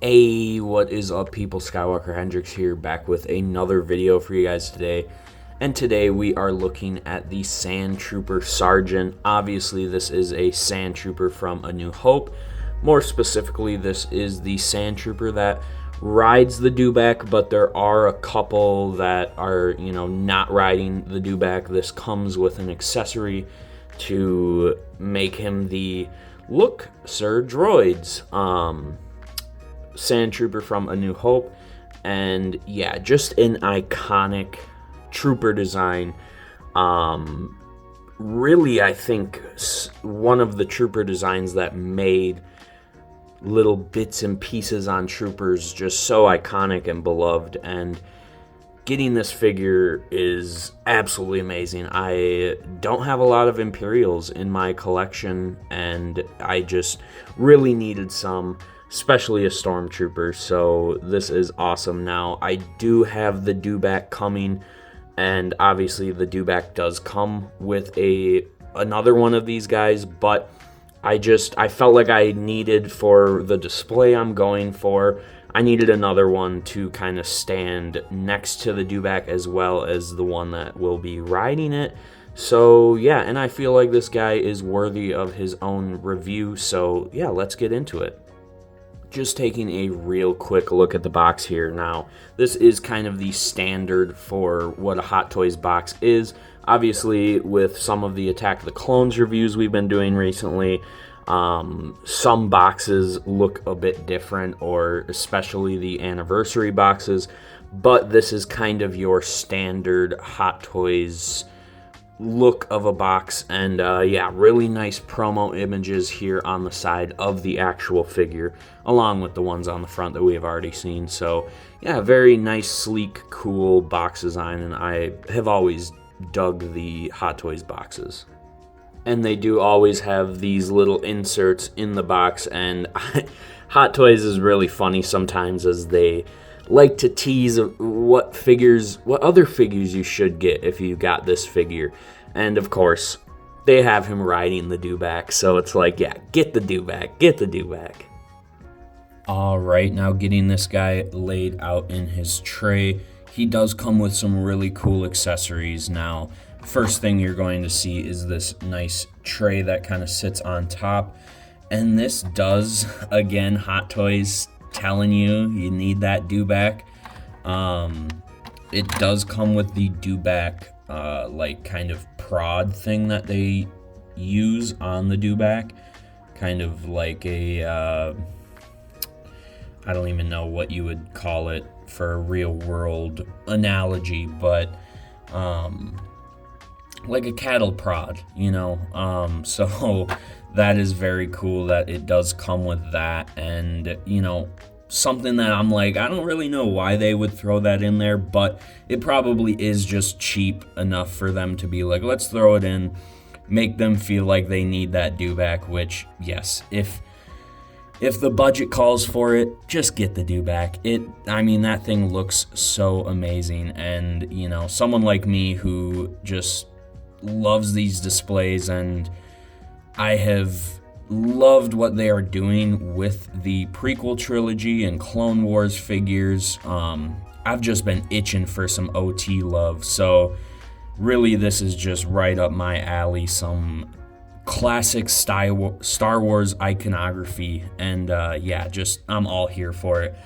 Hey, what is up, people? Skywalker Hendrix here, back with another video for you guys today. And today we are looking at the Sandtrooper Sergeant. Obviously, this is a Sandtrooper from A New Hope. More specifically, this is the Sandtrooper that rides the dewback, but there are a couple that are, not riding the dewback. This comes with an accessory to make him the Look, Sir Droids Sandtrooper from A New Hope. And yeah, just an iconic trooper design. Really, I think one of the trooper designs that made little bits and pieces on troopers just so iconic and beloved. And getting this figure is absolutely amazing. I don't have a lot of Imperials in my collection, and I just really needed some, especially a Stormtrooper, so this is awesome. Now, I do have the dewback coming, and obviously the dewback does come with another one of these guys, but I felt like I needed, for the display I'm going for, I needed another one to kind of stand next to the dewback as well as the one that will be riding it. So yeah, and I feel like this guy is worthy of his own review, so yeah, let's get into it. Just taking a real quick look at the box here now. This is kind of the standard for what a Hot Toys box is. Obviously, with some of the Attack of the Clones reviews we've been doing recently, some boxes look a bit different, or especially the anniversary boxes, but this is kind of your standard Hot Toys look of a box. And yeah, really nice promo images here on the side of the actual figure, along with the ones on the front that we have already seen. So yeah, very nice, sleek, cool box design, and I have always dug the Hot Toys boxes. And they do always have these little inserts in the box, and Hot Toys is really funny sometimes, as they like to tease what other figures you should get if you got this figure. And of course, they have him riding the dewback, so it's like, yeah, get the dewback, get the dewback. All right, now getting this guy laid out in his tray, he does come with some really cool accessories. Now, first thing you're going to see is this nice tray that kind of sits on top, and this does, again, Hot Toys telling you need that dewback. It does come with the dewback like kind of prod thing that they use on the dewback, kind of like a I don't even know what you would call it for a real world analogy, but like a cattle prod, so that is very cool that it does come with that. And something that I'm like, I don't really know why they would throw that in there, but it probably is just cheap enough for them to be like, let's throw it in, make them feel like they need that dewback, which, yes, if the budget calls for it, just get the dewback. That thing looks so amazing, and someone like me who just loves these displays, and I have loved what they are doing with the prequel trilogy and Clone Wars figures. I've just been itching for some OT love, so really this is just right up my alley, some classic Star Wars iconography, and yeah, just I'm all here for it.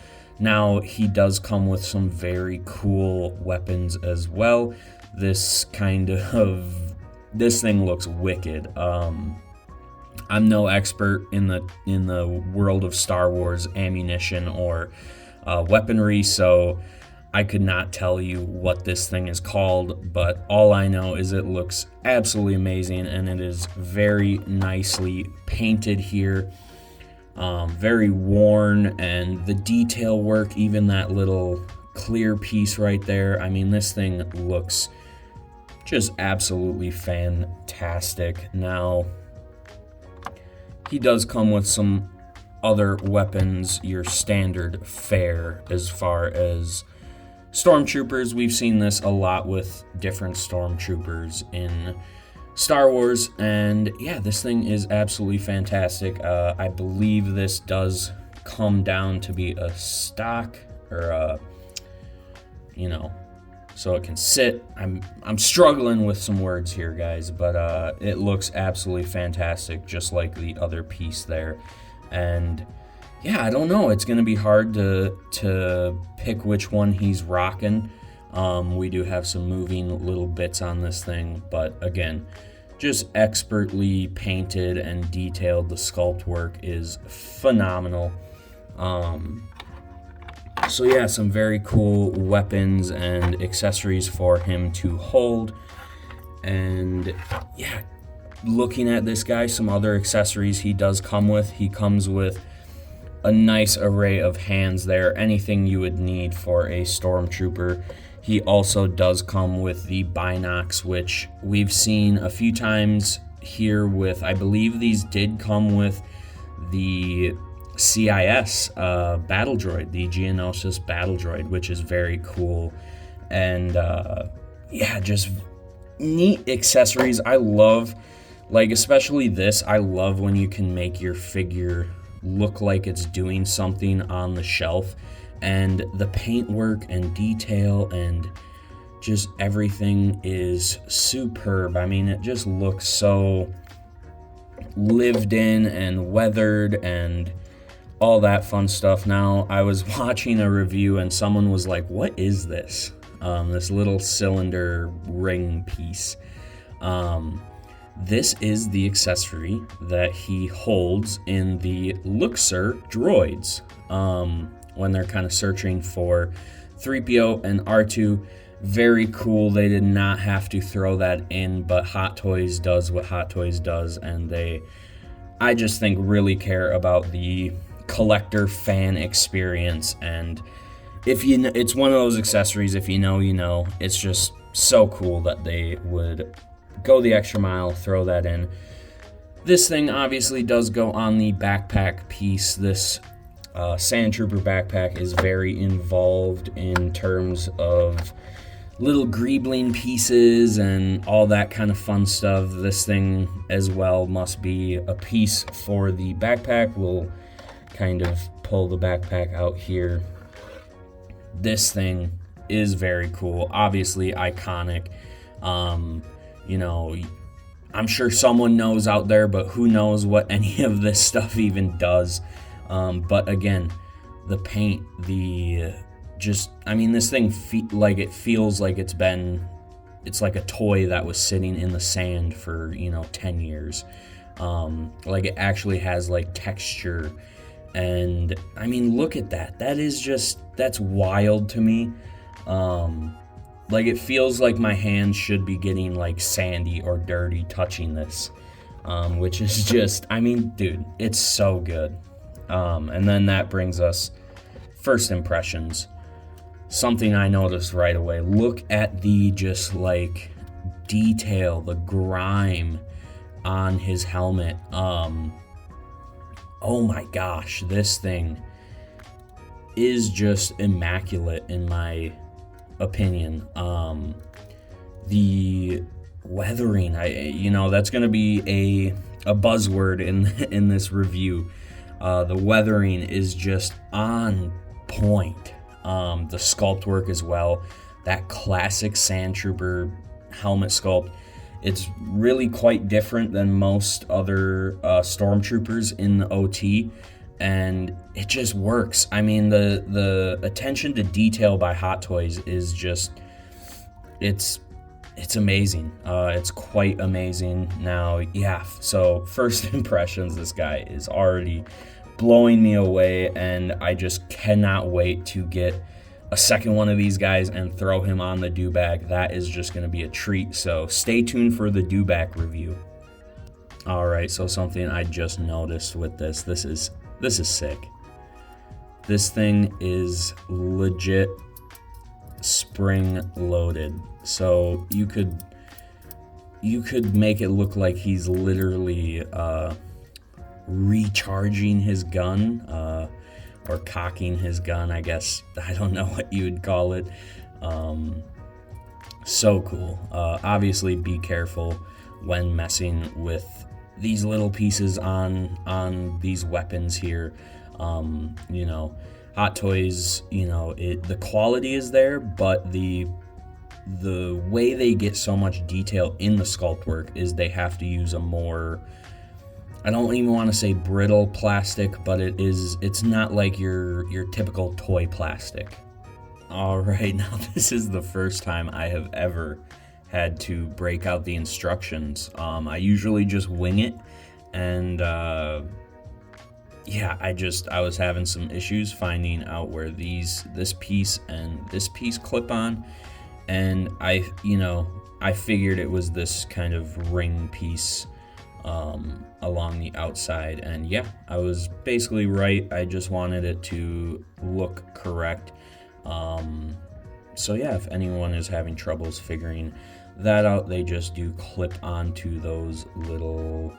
Now, he does come with some very cool weapons as well. This thing looks wicked. I'm no expert in the world of Star Wars ammunition or weaponry, so I could not tell you what this thing is called, but all I know is it looks absolutely amazing, and it is very nicely painted here, very worn, and the detail work, even that little clear piece right there, this thing looks just absolutely fantastic. Now, he does come with some other weapons, your standard fare as far as Stormtroopers. We've seen this a lot with different Stormtroopers in Star Wars, and yeah, this thing is absolutely fantastic. I believe this does come down to be a stock or a, so it can sit. I'm struggling with some words here, guys, but it looks absolutely fantastic, just like the other piece there. And yeah, I don't know. It's going to be hard to pick which one he's rocking. We do have some moving little bits on this thing, but again, just expertly painted and detailed. The sculpt work is phenomenal. So yeah, some very cool weapons and accessories for him to hold. And yeah, looking at this guy, some other accessories he does come with. He comes with a nice array of hands there, anything you would need for a Stormtrooper. He also does come with the binocs, which we've seen a few times here with, I believe these did come with the CIS battle droid, the Geonosis battle droid, which is very cool. And yeah, just neat accessories. I love, like, especially this, I love when you can make your figure look like it's doing something on the shelf, and the paintwork and detail and just everything is superb. I mean, it just looks so lived in and weathered and all that fun stuff. Now, I was watching a review and someone was like, what is this? This little cylinder ring piece. This is the accessory that he holds in the Luxor droids when they're kind of searching for 3PO and R2. Very cool. They did not have to throw that in, but Hot Toys does what Hot Toys does, and they, I just think, really care about the collector fan experience. And if you know, it's one of those accessories, if you know, you know. It's just so cool that they would go the extra mile, throw that in. This thing obviously does go on the backpack piece. This Sandtrooper backpack is very involved in terms of little greebling pieces and all that kind of fun stuff. This thing as well must be a piece for the backpack. We'll kind of pull the backpack out here. This thing is very cool, obviously iconic. I'm sure someone knows out there, but who knows what any of this stuff even does. But again, the paint, this thing feels like it's like a toy that was sitting in the sand for, 10 years. Like it actually has like texture. And I mean, look at that. That's wild to me. Like it feels like my hands should be getting like sandy or dirty touching this, which is just, dude, it's so good. And then that brings us first impressions. Something I noticed right away. Look at the just like detail, the grime on his helmet. Oh my gosh, this thing is just immaculate in my opinion. The weathering, that's going to be a buzzword in this review. The weathering is just on point. The sculpt work as well, that classic Sandtrooper helmet sculpt, it's really quite different than most other Stormtroopers in the OT, and it just works. I mean, the attention to detail by Hot Toys is just, it's amazing. It's quite amazing. Now, yeah, so first impressions, this guy is already blowing me away, and I just cannot wait to get a second one of these guys and throw him on the do-bag. That is just going to be a treat, so stay tuned for the do-bag review. Alright, so something I just noticed with this is sick. This thing is legit spring-loaded, so you could make it look like he's literally recharging his gun, or cocking his gun, I guess. I don't know what you would call it. So cool. Obviously, be careful when messing with these little pieces on these weapons here. You know, Hot Toys, you know, the quality is there, but the way they get so much detail in the sculpt work is they have to use a more, I don't even want to say brittle plastic, but it's not like your typical toy plastic. All right, now this is the first time I have ever had to break out the instructions. I usually just wing it, and yeah, I was having some issues finding out where this piece and this piece clip on, and I figured it was this kind of ring piece along the outside, and yeah, I was basically right. I just wanted it to look correct. So yeah, if anyone is having troubles figuring that out, they just do clip onto this little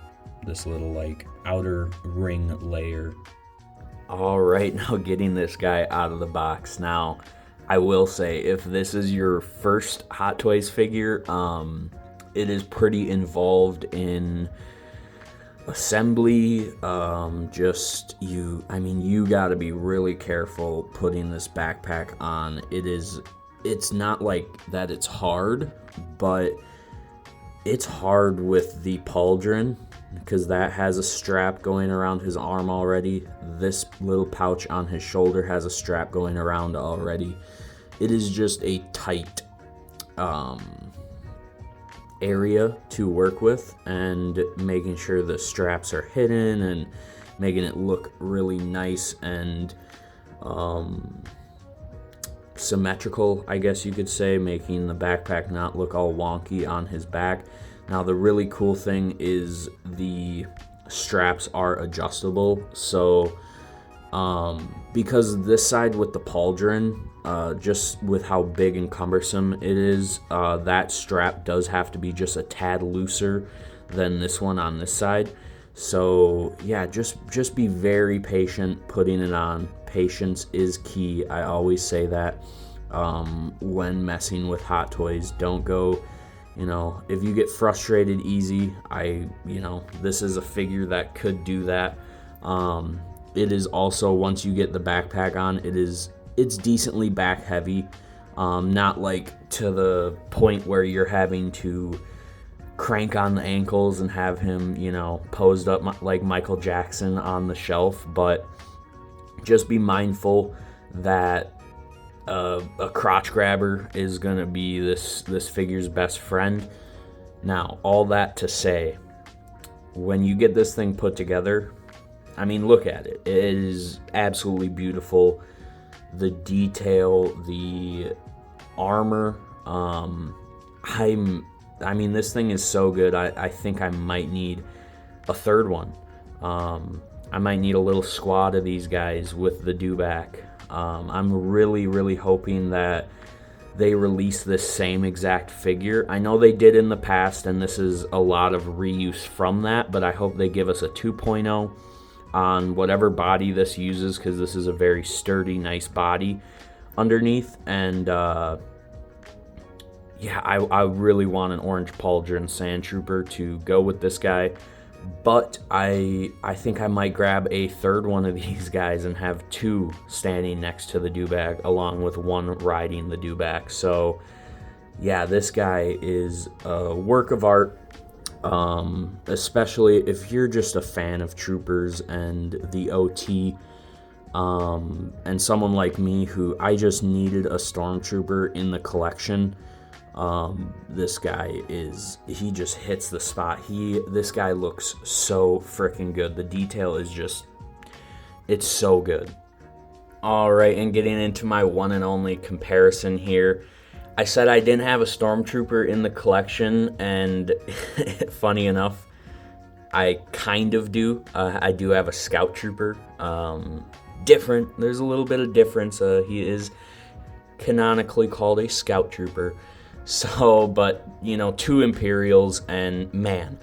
like outer ring layer. All right, now getting this guy out of the box. Now, I will say, if this is your first Hot Toys figure, it is pretty involved in assembly. You gotta be really careful putting this backpack on. It's not like that it's hard, but it's hard with the pauldron, because that has a strap going around his arm already. This little pouch on his shoulder has a strap going around already. It is just a tight area to work with, and making sure the straps are hidden and making it look really nice and symmetrical, I guess you could say, making the backpack not look all wonky on his back. Now, the really cool thing is the straps are adjustable, so because this side with the pauldron, just with how big and cumbersome it is, that strap does have to be just a tad looser than this one on this side. So yeah, just be very patient putting it on. Patience is key. I always say that when messing with Hot Toys. Don't go, if you get frustrated easy, this is a figure that could do that. It is also, once you get the backpack on, it's decently back heavy, not like to the point where you're having to crank on the ankles and have him, posed up like Michael Jackson on the shelf, but just be mindful that a crotch grabber is gonna be this figure's best friend. Now, all that to say, when you get this thing put together, look at it. It is absolutely beautiful. The detail, the armor, this thing is so good. I think I might need a third one. I might need a little squad of these guys with the dewback. I'm really, really hoping that they release this same exact figure. I know they did in the past, and this is a lot of reuse from that, but I hope they give us a 2.0 on whatever body this uses, because this is a very sturdy, nice body underneath. And I really want an orange pauldron Sandtrooper to go with this guy, but I think I might grab a third one of these guys and have two standing next to the dewback, along with one riding the dewback. So yeah, this guy is a work of art. Especially if you're just a fan of Troopers and the OT, and someone like me who I just needed a Stormtrooper in the collection. This guy he just hits the spot. This guy looks so freaking good. The detail is it's so good. All right, and getting into my one and only comparison here. I said I didn't have a Stormtrooper in the collection, and funny enough, I kind of do. I do have a Scout Trooper. Different. There's a little bit of difference. He is canonically called a Scout Trooper. So, but, two Imperials, and man,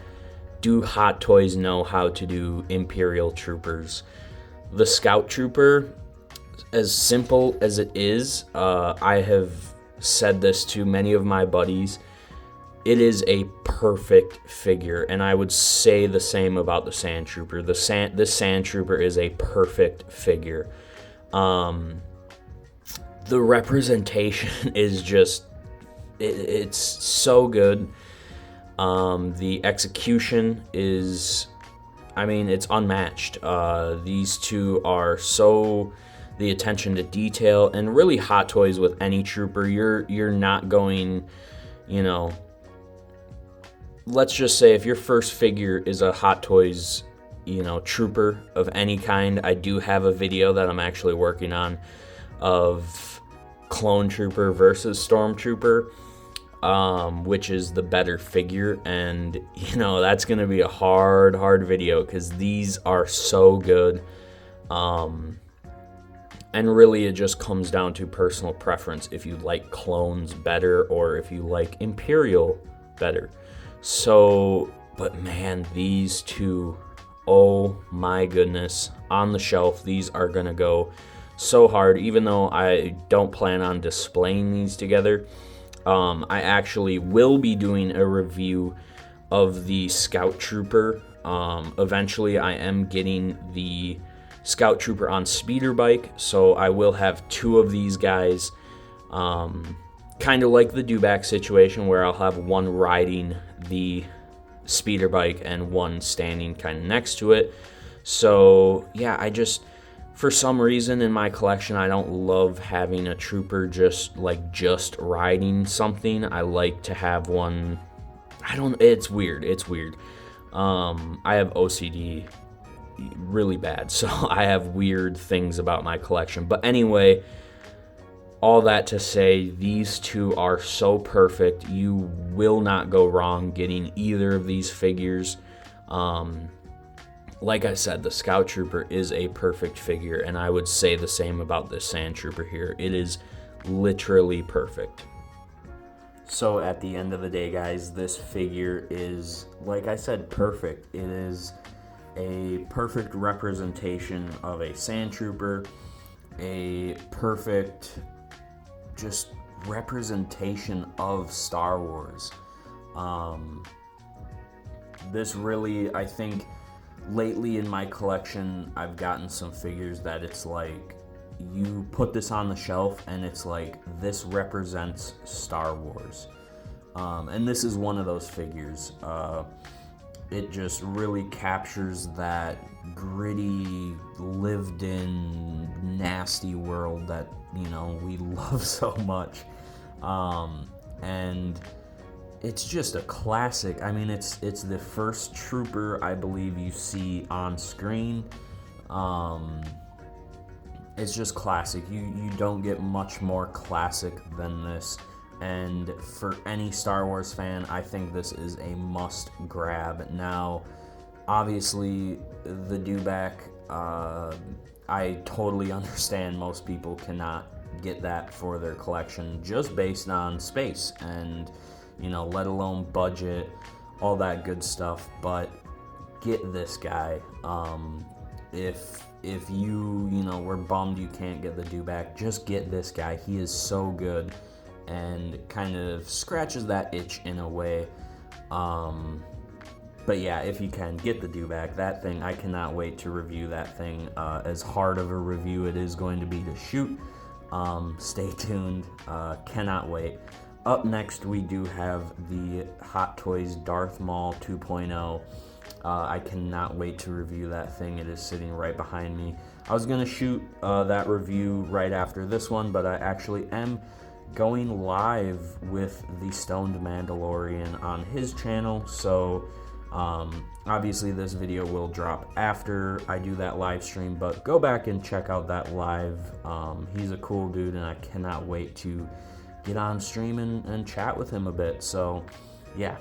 do Hot Toys know how to do Imperial Troopers. The Scout Trooper, as simple as it is, I have said this to many of my buddies, it is a perfect figure, and I would say the same about the Sandtrooper. This Sandtrooper is a perfect figure. The representation is just, it's so good. The execution is, I mean, it's unmatched. These two are so, the attention to detail, and really Hot Toys with any Trooper, you're not going, you know, let's just say if your first figure is a Hot Toys, you know, Trooper of any kind. I do have a video that I'm actually working on of Clone Trooper versus Stormtrooper, which is the better figure, and you know, that's gonna be a hard video because these are so good. And really it just comes down to personal preference, if you like clones better or if you like Imperial better. So, but man, these two, oh my goodness, on the shelf, these are gonna go so hard. Even though I don't plan on displaying these together, I actually will be doing a review of the Scout Trooper. Eventually I am getting the Scout Trooper on speeder bike, so I will have two of these guys, kind of like the Dewback situation, where I'll have one riding the speeder bike and one standing kind of next to it. So yeah, I just, for some reason in my collection, I don't love having a Trooper just riding something. I like to have one, it's weird. I have OCD really bad, so I have weird things about my collection. But anyway, all that to say, these two are so perfect. You will not go wrong getting either of these figures. Like I said, the Scout Trooper is a perfect figure, and I would say the same about this Sandtrooper here. It is literally perfect. So at the end of the day, guys, this figure is, like I said, perfect. It is a perfect representation of a Sandtrooper, a perfect just representation of Star Wars. This really, I think, lately in my collection, I've gotten some figures that it's like, you put this on the shelf and it's like, this represents Star Wars. And this is one of those figures. It just really captures that gritty, lived-in, nasty world that, you know, we love so much. And it's just a classic. I mean, it's the first Trooper I believe you see on screen. It's just classic. You don't get much more classic than this. And for any Star Wars fan, I think this is a must grab. Now, obviously, the Dewback, I totally understand most people cannot get that for their collection just based on space and, you know, let alone budget, all that good stuff. But get this guy. If you know, were bummed you can't get the Dewback, just get this guy. He is so good and kind of scratches that itch in a way. But yeah, if you can, get the Dewback. That thing, I cannot wait to review that thing. As hard of a review it is going to be to shoot. Stay tuned. Cannot wait. Up next, we do have the Hot Toys Darth Maul 2.0. I cannot wait to review that thing. It is sitting right behind me. I was going to shoot that review right after this one, but I actually am going live with the Stoned Mandalorian on his channel. So obviously this video will drop after I do that live stream, but go back and check out that live. He's a cool dude, and I cannot wait to get on stream and chat with him a bit. So yeah,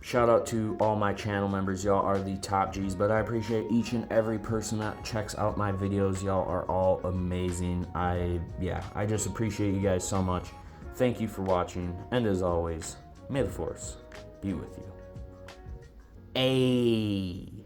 shout out to all my channel members. Y'all are the top G's, but I appreciate each and every person that checks out my videos. Y'all are all amazing. I just appreciate you guys so much. Thank you for watching, and as always, may the Force be with you. Ayy.